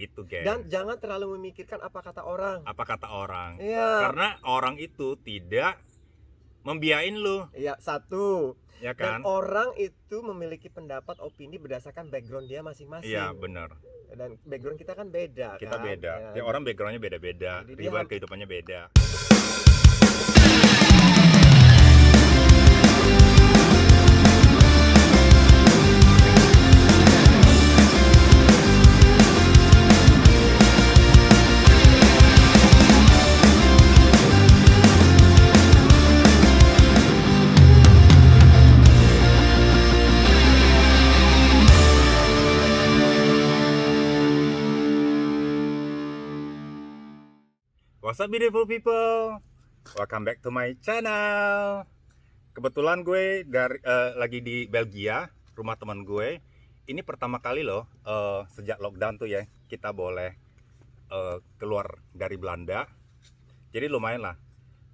Itu, guys. Dan jangan terlalu memikirkan apa kata orang. Apa kata orang? Iya. Karena orang itu tidak membiayain lu. Iya, satu. Ya Dan kan? orang itu memiliki pendapat, opini berdasarkan background dia masing-masing. Iya, benar. Dan background kita kan beda. Kita kan? beda. Ya, Tiap orang backgroundnya beda-beda. Jadi dia Riwayat kehidupannya beda. What's up beautiful people? Welcome back to my channel. Kebetulan gue lagi di Belgia, rumah teman gue. Ini pertama kali loh sejak lockdown tuh ya kita boleh keluar dari Belanda. Jadi lumayan lah.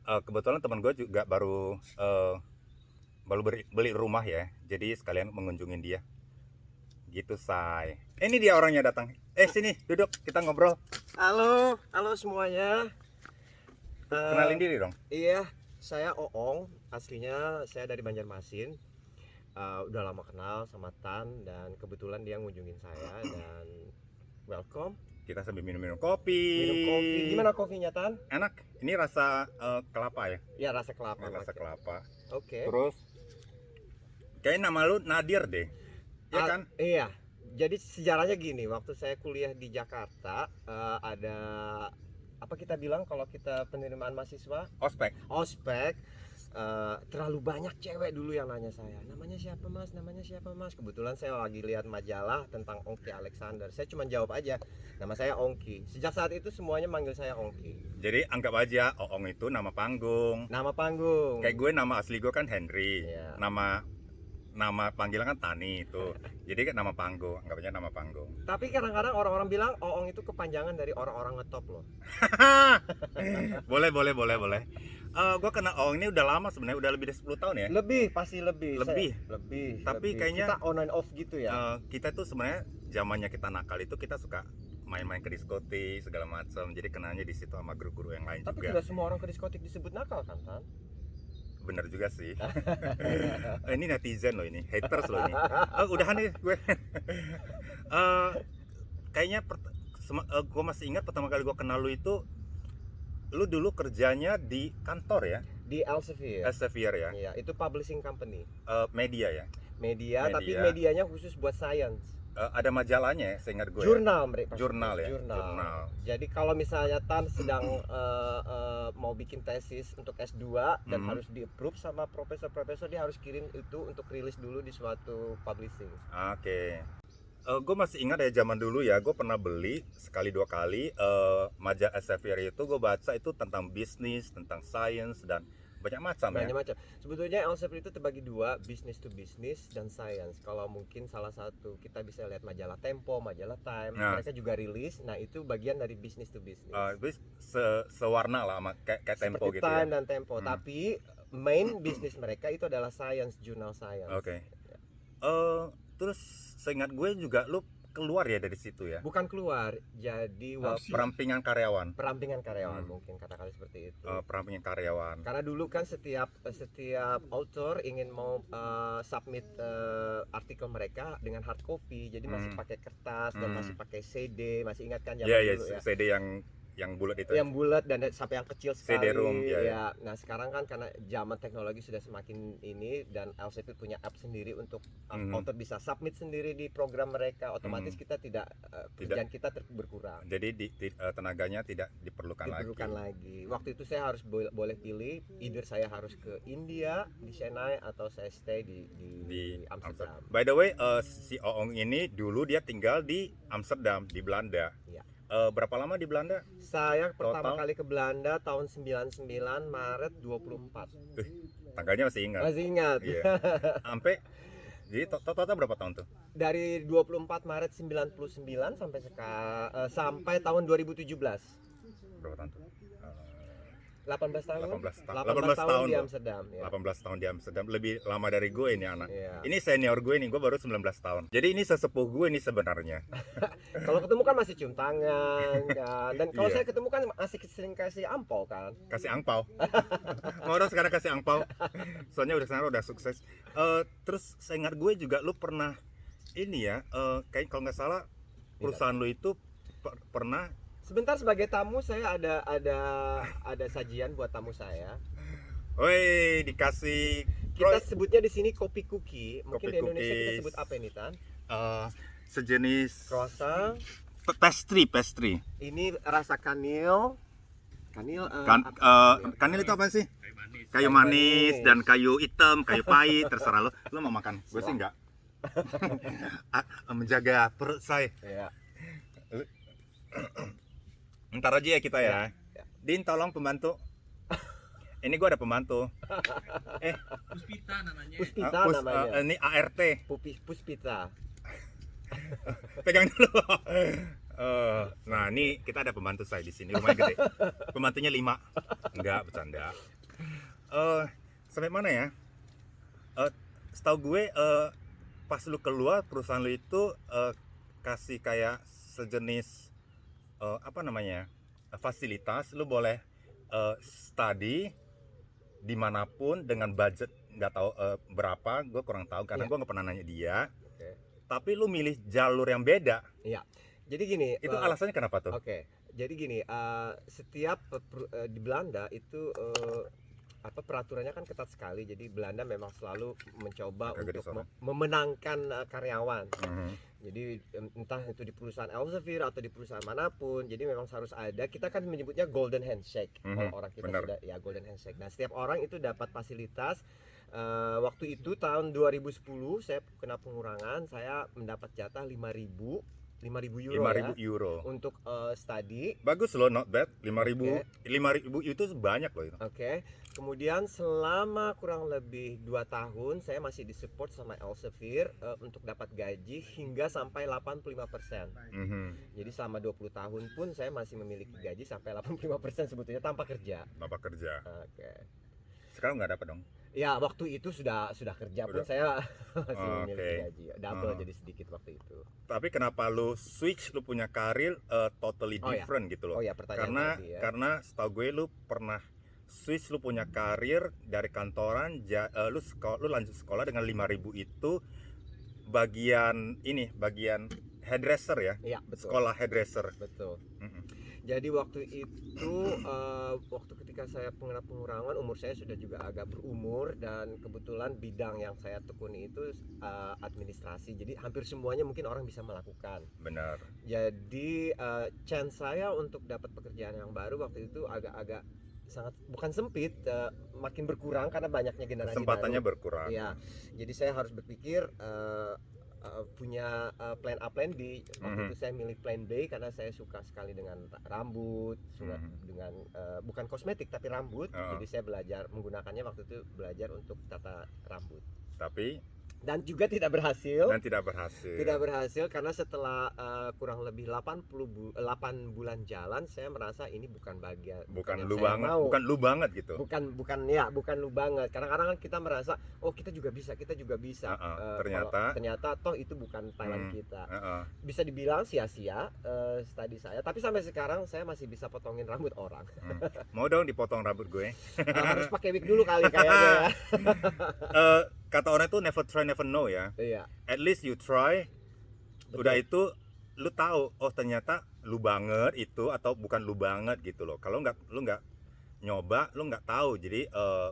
Kebetulan teman gue juga baru beli rumah ya. Jadi sekalian mengunjungin dia. Gitu say. Ini dia orangnya datang. Sini duduk kita ngobrol. Halo semuanya. Kenalin diri dong. Iya, saya Oong. Aslinya saya dari Banjarmasin. Udah lama kenal sama Tan dan kebetulan dia ngunjungin saya dan welcome. Kita sambil minum kopi. Minum kopi. Gimana kopinya, Tan? Enak. Ini rasa kelapa ya? Ya, rasa kelapa. Rasa kelapa. Oke. Terus kayak nama lu Nadir deh. Ya kan? Iya. Jadi sejarahnya gini, waktu saya kuliah di Jakarta, ada apa kita bilang kalau kita penerimaan mahasiswa? Ospek. Terlalu banyak cewek dulu yang nanya saya, namanya siapa mas? Kebetulan saya lagi lihat majalah tentang Ongki Alexander. Saya cuma jawab aja, nama saya Ongki. Sejak saat itu semuanya manggil saya Ongki. Jadi anggap aja Oong itu nama panggung. Nama panggung. Kayak gue nama asli gue kan Henry. Iya. Nama panggilan kan Tani itu. Jadi kan nama panggung, anggap aja nama panggung. Tapi kadang-kadang orang-orang bilang Oong itu kepanjangan dari orang-orang ngetop loh. Boleh. Gue kenal Oong ini udah lama sebenarnya, udah lebih dari 10 tahun ya. Pasti lebih. Tapi kayaknya kita on and off gitu ya. Kita tuh sebenarnya zamannya kita nakal itu kita suka main-main ke diskotik segala macam. Jadi kenalnya di situ sama guru-guru yang lain. Tapi juga. tidak semua orang ke diskotik disebut nakal kan, Tan? Bener juga sih. Ini netizen loh ini, haters loh ini. Udahan nih gue. Kayaknya gue masih ingat pertama kali gue kenal lu itu, lu dulu kerjanya di kantor ya? Di Elsevier. Elsevier ya? Iya, itu publishing company. Media ya? Media, tapi medianya khusus buat science. Ada majalahnya ya, seingat gue. Jurnal mereka. Jurnal ya. Jurnal. Jadi kalau misalnya Tan sedang mau bikin tesis untuk S2 dan harus di-approve sama profesor-profesor, dia harus kirim itu untuk rilis dulu di suatu publishing. Oke. Gue masih ingat ya zaman dulu ya, gue pernah beli sekali dua kali majalah Elsevier itu. Gue baca itu tentang bisnis, tentang science dan banyak macam. Sebetulnya Elsevier itu terbagi dua, business to business dan science. Kalau mungkin salah satu kita bisa lihat majalah Tempo, majalah Time, mereka juga rilis. Nah itu bagian dari business to business. Sewarna lah sama kayak Tempo gitu. Time dan Tempo. Tapi main bisnis mereka itu adalah science, jurnal science. Oke. Terus seingat gue juga lu keluar ya dari situ ya? Bukan keluar, jadi perampingan karyawan. Mungkin katakan seperti itu. Perampingan karyawan. Karena dulu kan setiap author ingin mau submit artikel mereka dengan hard copy, jadi masih pakai kertas dan masih pakai CD, masih ingat kan zaman dulu ya? CD yang bulat itu. Yang bulat dan sampai yang kecil sekali. CD-ROM ya. Nah sekarang kan karena zaman teknologi sudah semakin ini dan Elsevier punya app sendiri untuk author bisa submit sendiri di program mereka, otomatis kita tidak kerjaan kita berkurang. Jadi tenaganya tidak diperlukan lagi. Waktu itu saya harus boleh pilih, either saya harus ke India di Chennai atau saya stay di Amsterdam. By the way, si Oong ini dulu dia tinggal di Amsterdam di Belanda. Ya. Berapa lama di Belanda? Saya pertama kali ke Belanda tahun 99 Maret 24. Tanggalnya masih ingat. Iya. Sampai jadi total berapa tahun tuh? Dari 24 Maret 99 sampai tahun 2017. Berapa tahun tuh? 18 tahun. 18 tahun di loh. Amsterdam ya. 18 tahun di Amsterdam, lebih lama dari gue ini anak. Iya. Ini senior gue nih, gue baru 19 tahun. Jadi ini sesepuh gue nih sebenarnya. Kalau ketemu kan masih cium tangan kan. Dan kalau Iya. saya ketemu kan masih sering kasih ampau kan. Kasih angpau. Ngorok sekarang kasih angpau. Soalnya udah sekarang udah sukses. Terus saya ingat gue juga lu pernah ini ya, kayak kalau nggak salah perusahaan lu itu pernah. Sebentar, sebagai tamu saya ada sajian buat tamu saya. Woi, dikasih Kita sebutnya di sini kopi cookie. Mungkin Kopi di Indonesia kita cookies. sebut apa ini, Tan? sejenis Croissant. pastry. Ini rasa kanil. Kanil Kanil itu apa sih? Kayu manis dan kayu hitam, kayu pahit, terserah lo. Lo mau makan? Gue sih enggak. Menjaga perut saya. Ya. Ntar aja ya kita ya. Ya. Din, tolong pembantu. Ini gue ada pembantu. Puspita namanya. Puspita namanya. Ini ART. Puspita. Pegang dulu. Nah, ini kita ada pembantu saya di sini, lumayan gede. Pembantunya 5. Enggak, bercanda. Sampai mana ya? Setahu gue pas lu keluar perusahaan lu itu kasih kayak sejenis apa namanya? Fasilitas, lu boleh study dimanapun dengan budget nggak tahu berapa, gue kurang tahu karena Iya. gue nggak pernah nanya dia. Oke. Tapi lu milih jalur yang beda. Jadi gini. Itu alasannya kenapa tuh? Oke. Jadi gini, setiap di Belanda itu peraturannya kan ketat sekali. Jadi Belanda memang selalu mencoba Agak gede untuk soalnya. memenangkan karyawan. Mhm. Jadi entah itu di perusahaan Elsevier atau di perusahaan manapun, jadi memang harus ada. Kita kan menyebutnya golden handshake. Kalau orang kita benar. sudah ya golden handshake. Nah, setiap orang itu dapat fasilitas. Waktu itu tahun 2010 saya kena pengurangan, saya mendapat jatah 5.000 euro 5.000 ya, euro. untuk study. Bagus loh, not bad. 5.000 Oke. 5.000 itu banyak loh itu. Oke. Kemudian selama kurang lebih 2 tahun saya masih disupport sama Elsevier untuk dapat gaji hingga sampai 85%. Mhm. Jadi selama 20 tahun pun saya masih memiliki gaji sampai 85% sebetulnya tanpa kerja. Bapak kerja. Oke. Sekarang nggak dapat dong. Ya, waktu itu sudah kerja pun Udah. saya masih Oh, memiliki oke. gaji. Double Oh. jadi sedikit waktu itu. Tapi kenapa lu switch, lu punya karir totally Oh, ya. different gitu loh. Oh ya, pertanyaan Karena tadi ya. karena setahu gue lu pernah switch, lu punya karir dari kantoran, lu lanjut sekolah dengan 5.000 itu bagian hairdresser ya. Iya, betul. Sekolah hairdresser. Betul. Mhm. Jadi waktu itu waktu ketika saya pengurangan umur saya sudah juga agak berumur dan kebetulan bidang yang saya tekuni itu administrasi. Jadi hampir semuanya mungkin orang bisa melakukan. Benar. Jadi chance saya untuk dapat pekerjaan yang baru waktu itu agak-agak sangat bukan sempit, makin berkurang karena banyaknya generasi Kesempatannya baru. berkurang. Ya, jadi saya harus berpikir punya plan A, plan B. Waktu Mhm. itu saya milih plan B karena saya suka sekali dengan rambut, suka Mhm. dengan bukan kosmetik tapi rambut. Oh. Jadi saya belajar menggunakannya waktu itu, belajar untuk tata rambut. Tapi Dan juga tidak berhasil. dan tidak berhasil. Tidak berhasil karena setelah kurang lebih 8 bulan jalan saya merasa ini bukan bagian Bukan yang lu saya banget, mau. bukan lu banget gitu. Bukan lu banget. Kadang-kadang kan kita merasa oh kita juga bisa. Ternyata toh itu bukan talent kita. Heeh. Bisa dibilang sia-sia studi saya, tapi sampai sekarang saya masih bisa potongin rambut orang. Mau dong dipotong rambut gue. Harus pakai wig dulu kali kayaknya ya. Kata orang itu never try never know ya. Iya. At least you try. Betul. Udah itu lu tahu oh ternyata lu banget itu atau bukan lu banget gitu loh. Kalau lu nggak nyoba, lu nggak tahu. Jadi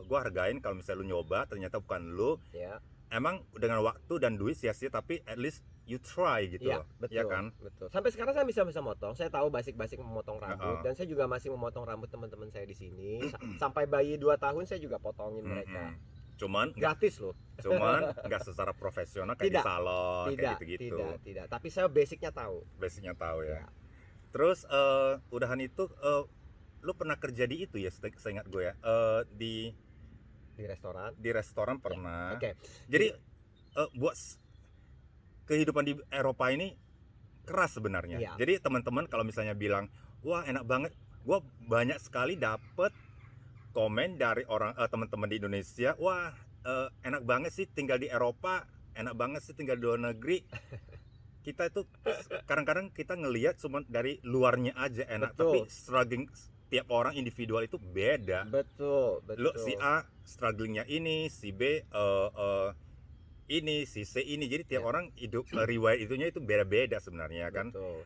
gua hargain kalau misalnya lu nyoba ternyata bukan lu. Ya. Emang dengan waktu dan duit sia-sia tapi at least you try gitu Iya, loh. betul. Ya kan? Betul. Sampai sekarang saya bisa motong. Saya tahu basic-basic memotong rambut dan saya juga masih memotong rambut teman-teman saya di sini. Sampai bayi 2 tahun saya juga potongin mereka. Cuman Gratis loh. nggak secara profesional kayak di Tidak. salon kayak Tidak, gitu-gitu. tidak. Tapi saya basicnya tahu. Basicnya tahu ya. Ya. Terus udahan itu lu pernah kerja di itu ya, seingat gue ya, di Di restoran. pernah. Oke. Jadi buat kehidupan di Eropa ini keras sebenarnya. Iya. Jadi teman-teman kalau misalnya bilang wah enak banget, gua banyak sekali dapet komen dari orang teman-teman di Indonesia, wah enak banget sih tinggal di Eropa, enak banget sih tinggal di luar negeri. Kita itu kadang-kadang kita ngelihat cuma dari luarnya aja enak, Betul. tapi struggling tiap orang individual itu beda. Betul. Lo si A strugglingnya ini, si B ini, si C ini. Jadi tiap Ya. orang hidup riwayat itunya itu beda-beda sebenarnya kan. Betul.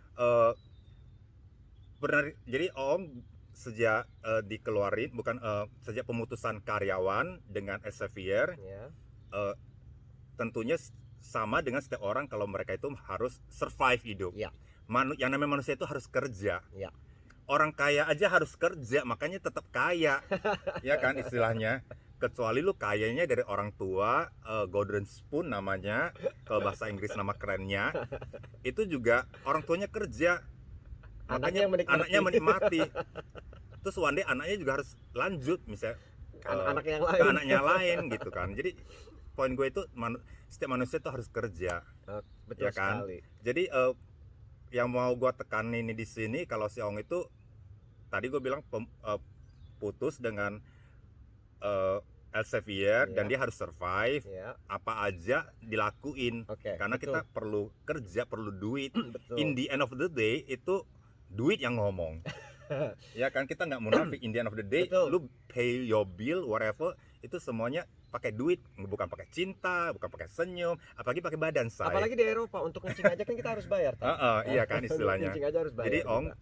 Benar. Jadi Om sejak dikeluarin sejak pemutusan karyawan dengan Elsevier, Ya. tentunya sama dengan setiap orang kalau mereka itu harus survive hidup. Ya. Yang namanya manusia itu harus kerja. Ya. Orang kaya aja harus kerja, makanya tetap kaya. Ya kan istilahnya. Kecuali lu kayanya dari orang tua, golden spoon namanya, kalau bahasa Inggris nama kerennya. Itu juga orang tuanya kerja. Makanya anaknya menikmati. Terus one day anaknya juga harus lanjut misalnya Anak yang lain. ke anaknya lain gitu kan. Jadi poin gue itu setiap manusia itu harus kerja. Betul Ya kan? sekali. Jadi yang mau gue tekanin ini di sini, kalau si Ong itu tadi gue bilang putus dengan Elsevier Ya. dan dia harus survive, Ya. apa aja dilakuin Oke. karena betul. kita perlu kerja, perlu duit. Betul. In the end of the day itu duit yang ngomong. Ya kan, kita nggak munafik. In the end of the day Betul. lu pay your bill whatever itu semuanya pakai duit, bukan pakai cinta, bukan pakai senyum, apalagi pakai badan saya. Apalagi di Eropa untuk ngencing aja kan kita harus bayar. Iya kan istilahnya. Ngencing aja harus bayar. Jadi Ong kita.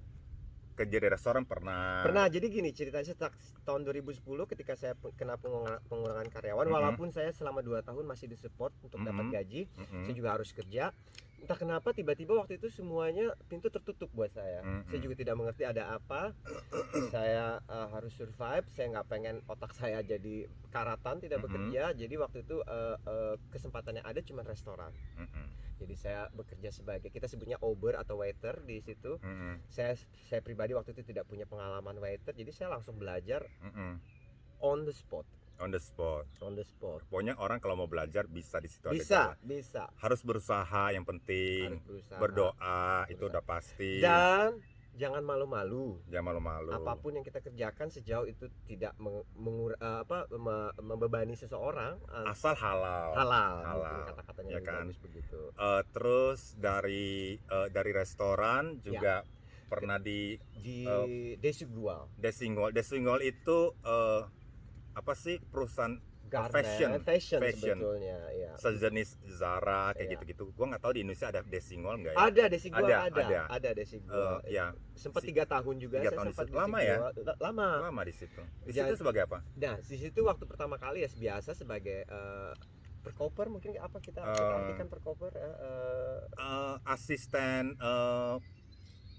kerja di restoran pernah. Jadi gini ceritanya tahun 2010 ketika saya kena pengurangan karyawan, Mhm. walaupun saya selama 2 tahun masih disupport untuk dapat Mhm. gaji, Mm-mm. saya juga harus kerja. Entah kenapa tiba-tiba waktu itu semuanya pintu tertutup buat saya. Mhm. Saya juga tidak mengerti ada apa. Saya harus survive. Saya nggak pengen otak saya jadi karatan, tidak Mhm. bekerja. Jadi waktu itu kesempatannya ada cuma restoran. Mm-mm. Jadi saya bekerja sebagai, kita sebutnya Uber atau waiter di situ. Mm-mm. Saya pribadi waktu itu tidak punya pengalaman waiter, jadi saya langsung belajar Mm-mm. on the spot. On the spot. Pokoknya orang kalau mau belajar bisa di situ aja. Bisa Harus berusaha yang penting. harus berusaha. Berdoa itu udah pasti. Dan jangan malu-malu. Jangan malu-malu. Apapun yang kita kerjakan sejauh itu tidak membebani seseorang, Asal halal. halal. Halal. Mungkin kata-katanya Ya lebih kan? bagus begitu. Terus dari restoran juga pernah di Di Desigual, Desingol itu apa sih perusahaan fashion Fashion. sebetulnya ya. sejenis Zara kayak Iya. gitu-gitu. Gua nggak tahu di Indonesia ada Desingol nggak ya? Ada Desigual, Ada. ada Desigual. Ya, Sempat 3 tahun juga 3 saya tahun di sempat situ. Lama ya? Lama. lama di situ. Di Jadi- situ sebagai apa? Nah, di situ waktu pertama kali ya biasa sebagai perkoper, mungkin apa kita artikan perkoper, Asisten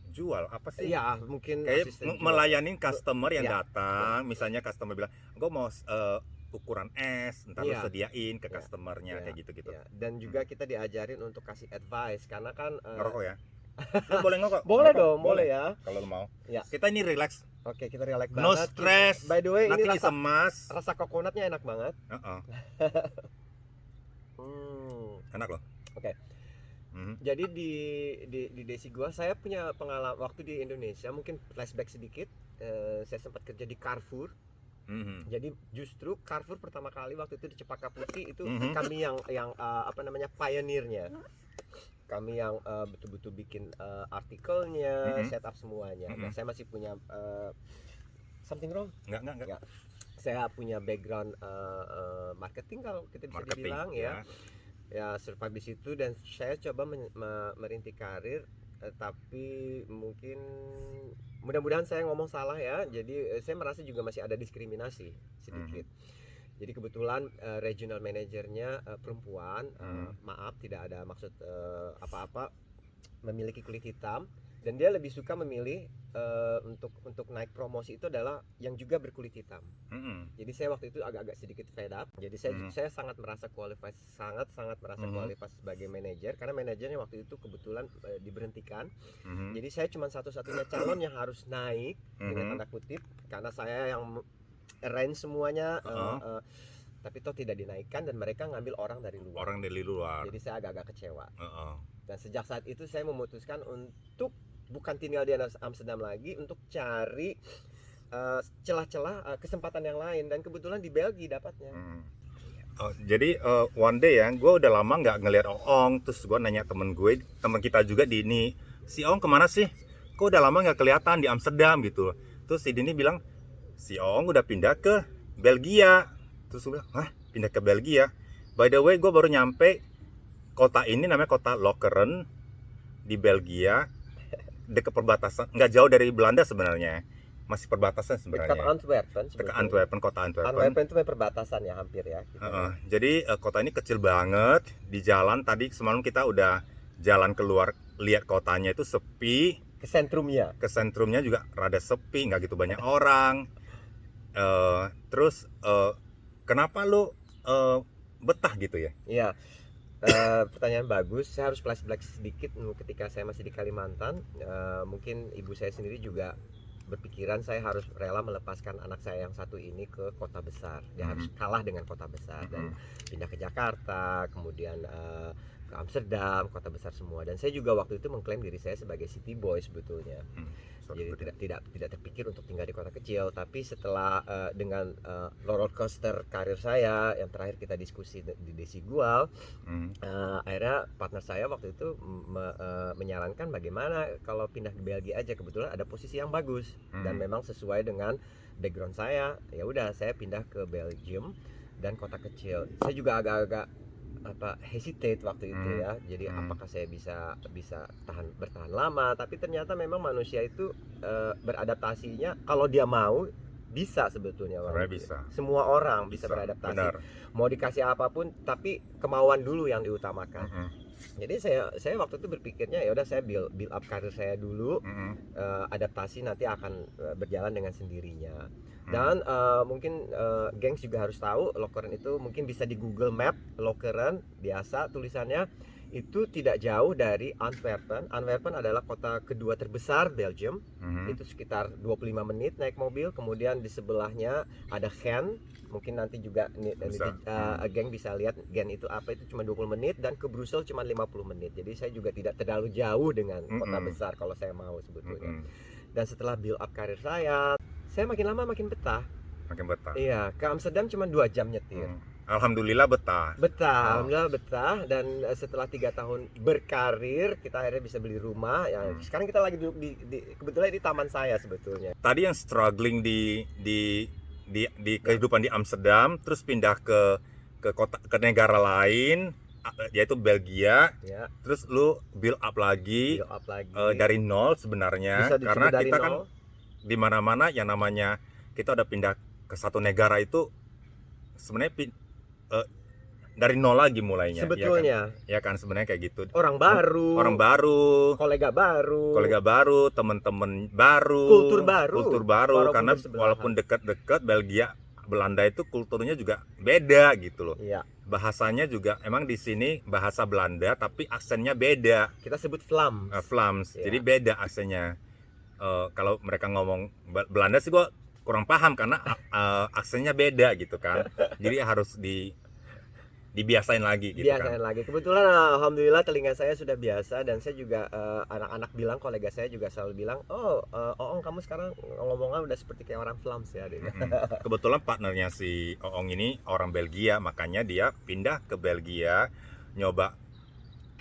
jual apa sih? iya mungkin Kayak asisten jual. melayani customer yang Ya. datang, misalnya customer bilang, "Gue mau ukuran S," ntar lu Iya. sediain ke Ya. customernya Ya. kayak gitu-gitu. Ya, dan juga kita diajarin untuk kasih advice karena kan Ngerokok ya? Lu boleh ngerokok? boleh Ngerokok? dong, boleh ya. Kalau lu mau. Ya. Kita ini relax, Oke, kita relax no banget. stress. By the way, Nanti ini disemas. rasa kokonatnya enak banget. Heeh, Hmm. enak loh. Oke. Mhm. Jadi di Desi gua saya punya pengalaman waktu di Indonesia, mungkin flashback sedikit. Saya sempat kerja di Carrefour. Mhm. Jadi justru Carrefour pertama kali waktu itu di Cepaka Putih itu Mhm. kami yang apa namanya pioneernya. Kami yang betul-betul bikin artikelnya, Mhm. setup semuanya. Nah, Mhm. saya masih punya something wrong. Enggak. Ya. Saya punya background marketing kalau kita bisa Marketing dibilang ya. Ya survive di situ dan saya coba merintis karir, tapi mungkin mudah-mudahan saya ngomong salah ya. Jadi saya merasa juga masih ada diskriminasi sedikit. Jadi kebetulan regional manajernya perempuan, maaf tidak ada maksud apa-apa, memiliki kulit hitam dan dia lebih suka memilih untuk naik promosi itu adalah yang juga berkulit hitam. Mhm. Jadi saya waktu itu agak-agak sedikit fed up. Jadi saya sangat merasa qualified, sangat merasa qualified sebagai manajer karena manajernya waktu itu kebetulan diberhentikan. Mhm. Jadi saya cuma satu-satunya calon yang harus naik dengan Mhm. tanda kutip karena saya yang arrange semuanya. Tapi toh tidak dinaikkan dan mereka ngambil orang dari luar. Orang dari luar. Jadi saya agak-agak kecewa. Heeh. Dan sejak saat itu saya memutuskan untuk bukan tinggal di Amsterdam lagi, untuk cari celah-celah kesempatan yang lain, dan kebetulan di Belgia dapatnya. Oh, jadi one day ya, gue udah lama nggak ngeliat Oong, terus gue nanya temen kita juga di ini, si Oong kemana sih? Kok udah lama nggak kelihatan di Amsterdam gitu. Terus si Dini bilang, si Oong udah pindah ke Belgia. Terus gue bilang, hah, pindah ke Belgia? By the way, gue baru nyampe kota ini, namanya kota Lokeren di Belgia, dekat perbatasan, nggak jauh dari Belanda sebenarnya, masih perbatasan Dekat sebenarnya. Antwerpen. Dekat Antwerpen, kota Antwerpen. Antwerpen itu perbatasan ya, hampir ya. Gitu. Jadi kota ini kecil banget. Di jalan tadi semalam kita udah jalan keluar, lihat kotanya itu sepi. Ke sentrumnya. Ke sentrumnya juga rada sepi, nggak gitu banyak orang. Terus kenapa lu betah gitu ya? Iya. Pertanyaan bagus. Saya harus flashback sedikit ketika saya masih di Kalimantan. Mungkin ibu saya sendiri juga berpikiran saya harus rela melepaskan anak saya yang satu ini ke kota besar. Dia harus kalah dengan kota besar dan pindah ke Jakarta, kemudian ke Amsterdam, kota besar semua. Dan saya juga waktu itu mengklaim diri saya sebagai city boy sebetulnya. Jadi tidak terpikir untuk tinggal di kota kecil. Tapi setelah dengan roller coaster karir saya yang terakhir kita diskusi di Desigual, akhirnya partner saya waktu itu menyarankan bagaimana kalau pindah ke Belgia aja, kebetulan ada posisi yang bagus dan memang sesuai dengan background saya. Ya udah, saya pindah ke Belgium dan kota kecil. Saya juga agak-agak hesitate waktu itu ya. Jadi apakah saya bisa bertahan lama, tapi ternyata memang manusia itu beradaptasinya kalau dia mau bisa sebetulnya. Bisa. Semua orang bisa beradaptasi. Benar. Mau dikasih apapun tapi kemauan dulu yang diutamakan. Jadi saya waktu itu berpikirnya ya udah, saya build up karir saya dulu. Adaptasi nanti akan berjalan dengan sendirinya. Dan mungkin gengs juga harus tahu Lokeren itu mungkin bisa di Google Map. Lokeren biasa tulisannya itu tidak jauh dari Antwerpen. Antwerpen adalah kota kedua terbesar Belgium. Itu sekitar 25 menit naik mobil. Kemudian di sebelahnya ada Gent. Mungkin nanti juga geng bisa lihat Gent itu apa, itu cuma 20 menit, dan ke Brussel cuma 50 menit. Jadi saya juga tidak terlalu jauh dengan kota besar kalau saya mau sebetulnya. Dan setelah build up karir saya makin lama makin betah. Iya, ke Amsterdam cuma 2 jam nyetir. Alhamdulillah betah. Alhamdulillah betah. Dan setelah 3 tahun berkarir, kita akhirnya bisa beli rumah. Ya, sekarang kita lagi duduk di kebetulan di taman saya sebetulnya. Tadi yang struggling di kehidupan di Amsterdam, terus pindah ke negara lain, yaitu Belgia. Ya. Terus lu build up lagi. Dari nol sebenarnya. Karena kita kan di mana-mana yang namanya kita udah pindah ke satu negara itu sebenarnya dari nol lagi mulainya. Sebetulnya. Ya kan sebenarnya kayak gitu. Orang baru, kolega baru, teman-teman baru, kultur baru. Karena walaupun dekat-dekat Belanda itu kulturnya juga beda gitu loh. Iya. Bahasanya juga emang di sini bahasa Belanda tapi aksennya beda. Kita sebut Vlaams. Vlaams. Iya. Jadi beda aksennya. Kalau mereka ngomong Belanda sih gua kurang paham karena aksennya beda gitu kan. Jadi harus dibiasain lagi gitu kan. Kebetulan alhamdulillah telinga saya sudah biasa, dan saya juga anak-anak bilang, kolega saya juga selalu bilang, Oong kamu sekarang ngomongnya udah seperti kayak orang Vlaams ya. Kebetulan partnernya si Oong ini orang Belgia, makanya dia pindah ke Belgia nyoba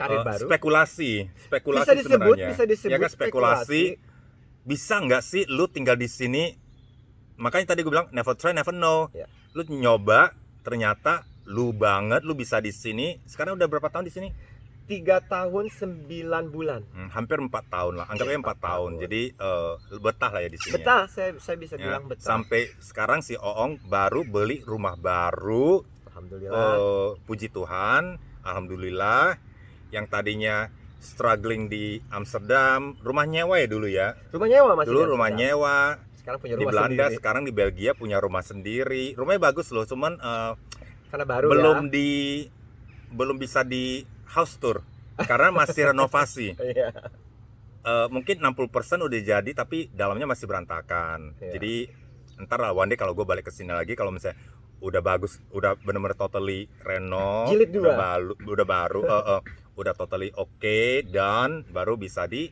karir baru. Spekulasi bisa disebut ya kan, spekulasi. Bisa nggak sih lu tinggal di sini? Makanya tadi gue bilang never try never know. Ya. Lu nyoba, ternyata lu bisa di sini. Sekarang udah berapa tahun di sini? 3 tahun 9 bulan. Hampir 4 tahun lah. Anggapnya 4 tahun. Jadi betah lah ya di sini. Betah, saya bisa bilang betah. Sampai sekarang si Oong baru beli rumah baru. Alhamdulillah. Puji Tuhan, alhamdulillah. Yang tadinya struggling di Amsterdam, rumah nyewa ya dulu ya. Rumah nyewa masih. Dulu rumah nyewa. Sekarang punya rumah di Belanda sendiri. Sekarang di Belgia punya rumah sendiri. Rumahnya bagus loh, cuman karena baru belum bisa di house tour karena masih renovasi. Mungkin 60% udah jadi tapi dalamnya masih berantakan. Jadi ntar lah one day kalau gue balik ke sini lagi, kalau misalnya udah bagus, udah bener-bener totally renov, udah baru, udah totally oke, dan baru bisa di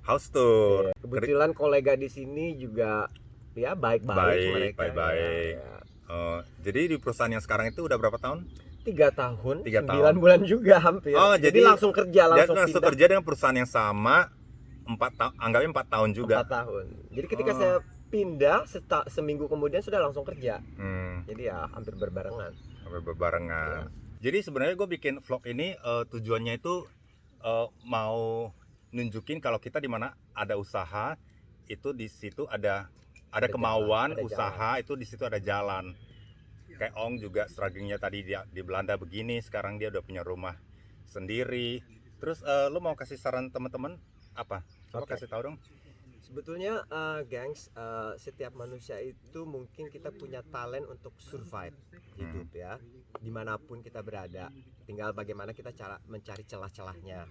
house tour. Kebetulan kolega di sini juga ya baik-baik Baik, mereka. baik-baik. Ya. Jadi di perusahaan yang sekarang itu udah berapa tahun? 3 tahun, 3 9 tahun. bulan juga hampir. Oh, jadi langsung kerja, langsung langsung pindah. kerja dengan perusahaan yang sama 4 tahun, anggapnya 4 tahun juga. 4 tahun. Jadi ketika Oh. saya pindah seminggu kemudian sudah langsung kerja. Hmm, Jadi ya hampir berbarengan. sampai berbarengan. Iya. Jadi sebenarnya gue bikin vlog ini tujuannya itu mau nunjukin kalau kita di mana ada usaha itu di situ ada Ada kemauan, jalan, ada usaha itu di situ ada jalan. Kayak Ong juga strugglingnya tadi di Belanda begini, sekarang dia udah punya rumah sendiri. Terus lu mau kasih saran teman-teman apa? Coba Oke. kasih tahu dong. Sebetulnya gengs, setiap manusia itu mungkin kita punya talent untuk survive hidup ya, dimanapun kita berada. Tinggal bagaimana kita cara mencari celah-celahnya.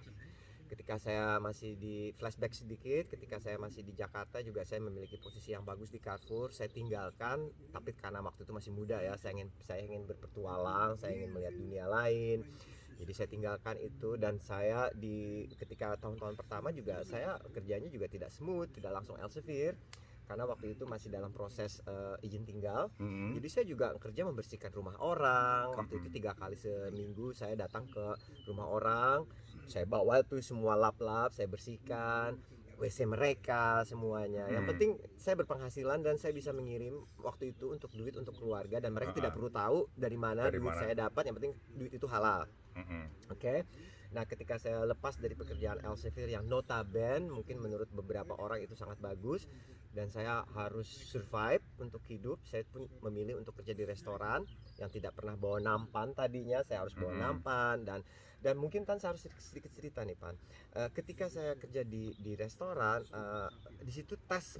Ketika saya masih di flashback sedikit, ketika saya masih di Jakarta juga saya memiliki posisi yang bagus di Carrefour. Saya tinggalkan, tapi karena waktu itu masih muda ya, saya ingin berpetualang, saya ingin melihat dunia lain. Jadi saya tinggalkan itu, dan saya ketika tahun-tahun pertama juga saya kerjanya juga tidak smooth, tidak langsung Elsevier karena waktu itu masih dalam proses izin tinggal. Jadi saya juga kerja membersihkan rumah orang. Waktu itu 3 kali seminggu saya datang ke rumah orang, saya bawa tuh semua lap-lap, saya bersihkan WC mereka semuanya. Yang penting saya berpenghasilan dan saya bisa mengirim waktu itu untuk duit untuk keluarga, dan mereka tidak perlu tahu dari mana duit saya dapat. Yang penting duit itu halal. Oke. Nah, ketika saya lepas dari pekerjaan Elsevier yang notabene mungkin menurut beberapa orang itu sangat bagus, dan saya harus survive untuk hidup, saya pun memilih untuk kerja di restoran yang tidak pernah bawa nampan. Tadinya saya harus bawa nampan, dan mungkin Tan saya harus sedikit cerita nih Pan. Ketika saya kerja di restoran, di situ tes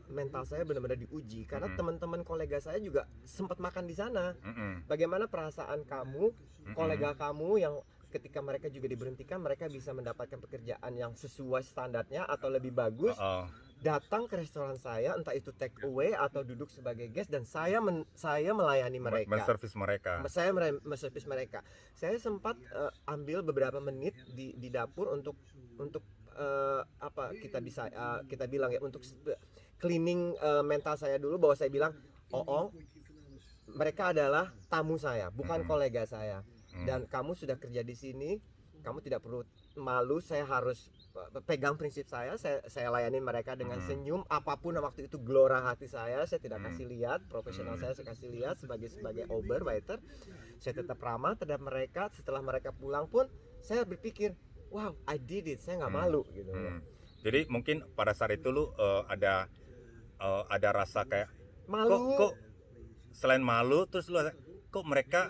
mental saya benar-benar diuji karena teman-teman kolega saya juga sempat makan di sana. Bagaimana perasaan kamu, kolega kamu yang ketika mereka juga diberhentikan, mereka bisa mendapatkan pekerjaan yang sesuai standarnya atau lebih bagus, datang ke restoran saya, entah itu take away atau duduk sebagai guest, dan saya melayani mereka, menservis mereka. saya menservis mereka. Saya sempat ambil beberapa menit di dapur untuk apa kita bilang ya, untuk cleaning mental saya dulu, bahwa saya bilang, mereka adalah tamu saya, bukan kolega saya. Dan kamu sudah kerja di sini, kamu tidak perlu malu. Saya harus pegang prinsip saya layani mereka dengan senyum, apapun waktu itu gelora hati saya tidak kasih lihat, profesional saya kasih lihat sebagai Uber waiter. Saya tetap ramah terhadap mereka. Setelah mereka pulang pun saya berpikir, wow, I did it, saya nggak malu gitu. Jadi mungkin pada saat itu lu ada rasa kayak Malu. kok selain malu, terus lu kok mereka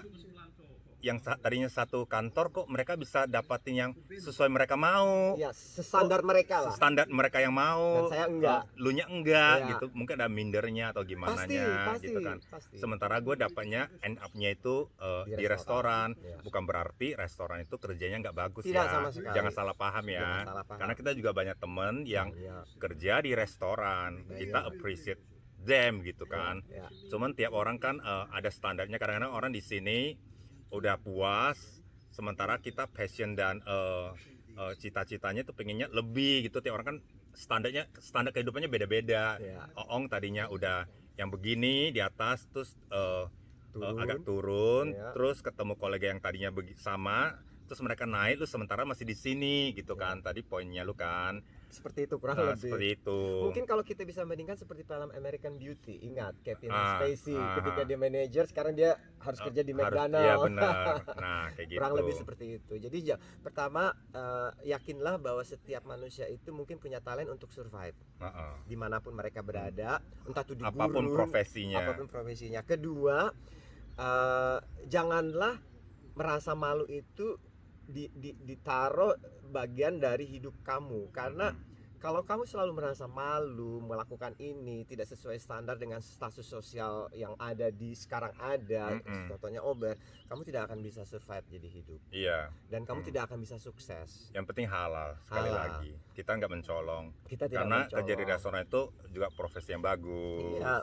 yang tadinya satu kantor, kok mereka bisa dapatin yang sesuai mereka mau, ya standar mereka lah, standar mereka yang mau, dan saya enggak, lu nya enggak ya. Gitu. Mungkin ada mindernya atau gimana nya gitu kan. Pasti. Sementara gue dapatnya end up-nya itu di restoran. Ya. Bukan berarti restoran itu kerjanya nggak bagus. Tidak, ya sama sekali. Jangan salah paham ya. Jangan salah paham. Karena kita juga banyak temen yang kerja di restoran. Kita appreciate them gitu kan. Ya. Cuman tiap orang kan ada standarnya. Kadang-kadang orang di sini udah puas, sementara kita passion dan cita-citanya tuh pengennya lebih gitu. Tiap orang kan standar kehidupannya beda-beda. Oong tadinya udah yang begini di atas, terus agak turun, terus ketemu kolega yang tadinya sama, terus mereka naik, lu sementara masih di sini gitu kan. Tadi poinnya lu kan seperti itu, kurang lebih seperti itu. Mungkin kalau kita bisa bandingkan seperti film American Beauty, ingat Kevin Spacey ketika dia manajer, sekarang dia harus kerja di McDonald's. Iya benar. Nah kayak gitu. Kurang lebih seperti itu. Jadi pertama, yakinlah bahwa setiap manusia itu mungkin punya talent untuk survive dimanapun mereka berada, entah itu di apapun guru, profesinya. Kedua, janganlah merasa malu itu ditaruh bagian dari hidup kamu, karena kalau kamu selalu merasa malu melakukan ini tidak sesuai standar dengan status sosial yang ada sekarang contohnya Uber, kamu tidak akan bisa survive jadi hidup. Iya. Dan kamu tidak akan bisa sukses. Yang penting halal. Sekali lagi, kita nggak mencolong. Karena kerja di restoran itu juga profesi yang bagus. Iya.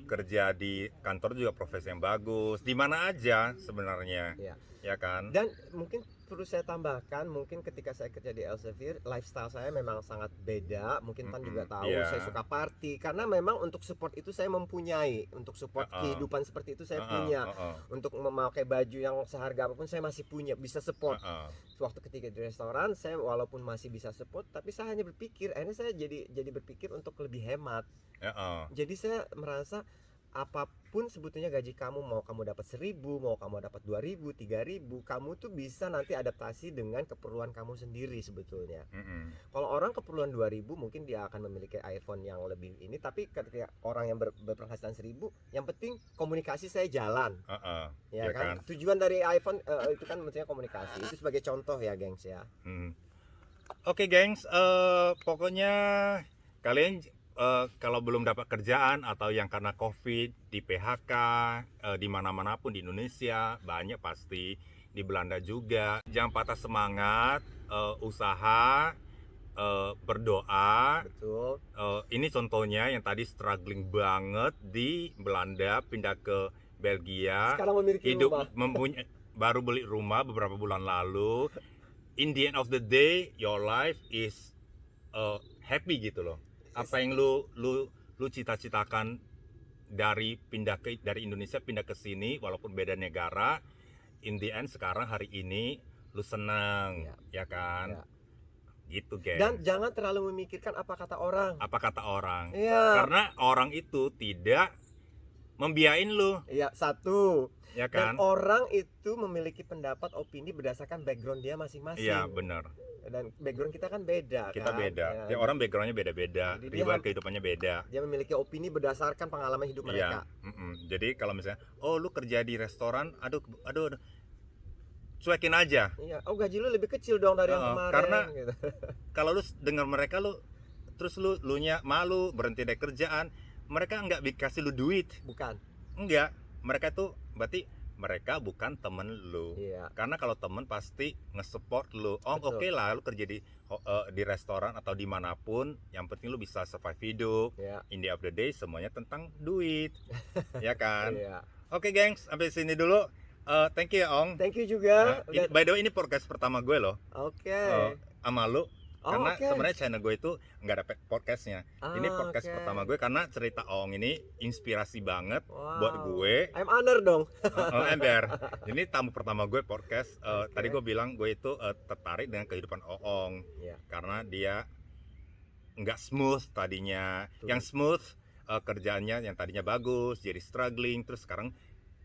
Kerja di kantor juga profesi yang bagus. Di mana aja sebenarnya. Ya kan? Dan mungkin perlu saya tambahkan, mungkin ketika saya kerja di Elsevier, lifestyle saya memang sangat beda. Mungkin Tan juga tahu, Iya. saya suka party karena memang untuk support itu saya mempunyai, untuk support kehidupan seperti itu saya punya. Untuk memakai baju yang seharga apapun saya masih punya, bisa support. Waktu ketika di restoran saya walaupun masih bisa support, tapi saya hanya berpikir, akhirnya saya jadi berpikir untuk lebih hemat. Jadi saya merasa apapun sebetulnya gaji kamu, mau kamu dapat 1.000, mau kamu dapat 2.000, 3.000, kamu tuh bisa nanti adaptasi dengan keperluan kamu sendiri sebetulnya. Kalau orang keperluan 2.000 mungkin dia akan memiliki iPhone yang lebih ini, tapi ketika orang yang berpenghasilan 1.000, yang penting komunikasi saya jalan. Ya kan? Tujuan dari iPhone itu kan maksudnya komunikasi. Itu sebagai contoh ya, gengs ya. Oke, gengs, pokoknya kalian kalau belum dapat kerjaan atau yang karena COVID di PHK di mana-mana pun di Indonesia banyak pasti, di Belanda juga, jangan patah semangat, usaha, berdoa. Betul. Ini contohnya yang tadi struggling banget di Belanda pindah ke Belgia, Sekarang memiliki rumah. baru beli rumah beberapa bulan lalu. In the end of the day, your life is happy gitu loh. Apa yang lu cita-citakan dari Indonesia pindah ke sini walaupun beda negara, in the end sekarang hari ini lu senang, ya kan? Gitu, guys. Dan jangan terlalu memikirkan apa kata orang. Apa kata orang? Iya. Karena orang itu tidak membiayain lu, Iya, satu. ya Dan kan? orang itu memiliki pendapat, opini berdasarkan background dia masing-masing. Iya, benar. Dan background kita kan beda. Kita kan? beda. Ya, Tiap orang backgroundnya beda-beda, Jadi dia riwayat kehidupannya beda. dia memiliki opini berdasarkan pengalaman hidup mereka. Iya. Jadi kalau misalnya, oh lu kerja di restoran, aduh, cuekin aja. Iya. Oh, gaji lu lebih kecil dong dari yang kemarin. Karena gitu. kalau lu dengar mereka terus lu nya malu berhenti dari kerjaan, mereka nggak dikasih lu duit. Bukan. Enggak, mereka tuh berarti mereka bukan temen lu. Iya. Karena kalau temen pasti nge-support lu. Oh, Betul. oke lah, lu kerja di restoran atau dimanapun, yang penting lu bisa survive hidup. Iya. In the end of the day semuanya tentang duit, ya kan? Iya. Oke, gengs, sampai sini dulu. Thank you ya, Ong. Thank you juga. By the way, ini podcast pertama gue loh. Oke. Sama lu. Karena oke. sebenarnya channel gue itu nggak ada podcastnya. Ini podcast oke. pertama gue karena cerita Ong ini inspirasi banget Wow. buat gue. I'm honored dong. Ember. Ini tamu pertama gue podcast. Oke. Tadi gue bilang gue itu tertarik dengan kehidupan Oong Iya. karena dia nggak smooth tadinya. Betul. Yang smooth kerjaannya yang tadinya bagus jadi struggling, terus sekarang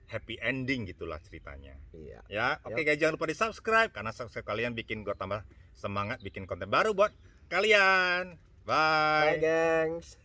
happy ending gitulah ceritanya. Iya. Ya, oke guys, jangan lupa di subscribe karena subscribe kalian bikin gue tambah semangat bikin konten baru buat kalian. Bye, Bye. gengs.